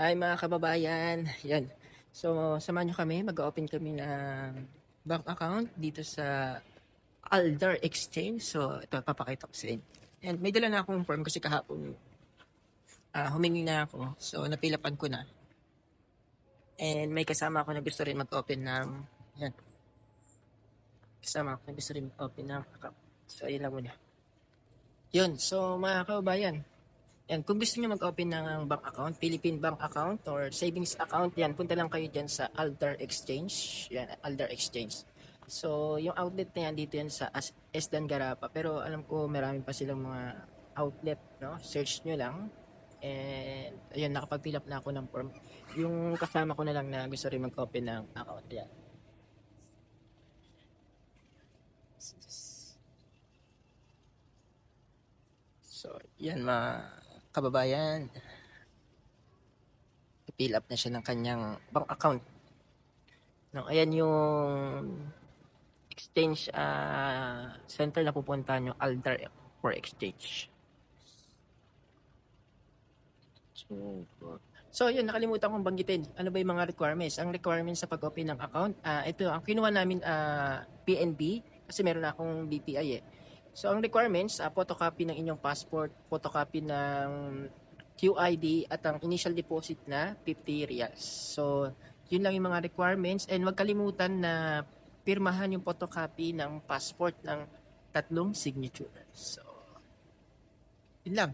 Hi mga kababayan, yan. So, samahan nyo kami, mag-open kami ng bank account dito sa Aldar Exchange. So, ito, papakita ko sa inyo. And may dala na akong form kasi kahapon humingi na ako. So, napilapan ko na. And may kasama ako na gusto rin mag-open ng, yan, kasama ako na gusto rin mag-open ng account. So, ayun lang muna. Yun, so mga kababayan, yan, kung gusto niyo mag-open ng bank account, Philippine bank account or savings account, yan, punta lang kayo dyan sa Aldar Exchange. Yan, Aldar Exchange. So, yung outlet na yan, dito yan sa Esdan Garapa. Pero alam ko marami pa silang mga outlet, no? Search nyo lang. And, ayun, nakapag-fill up na ako ng form. Yung kasama ko na lang na gusto rin mag-open ng account. Yan. So, yan mga kababayan. Fill up na siya ng kanyang bank account. No, ayan yung exchange center na pupunta nyo, Aldar for exchange. So, yun, nakalimutan kong banggitin. Ano ba yung mga requirements? Ang requirements sa pag-open ng account, ito, ang kinuha namin PNB, kasi meron na akong BPI eh. So, ang requirements, photocopy ng inyong passport, photocopy ng QID, at ang initial deposit na 50 reals. So, yun lang yung mga requirements. And wag kalimutan na pirmahan yung photocopy ng passport ng 3 signature. So, yun lang.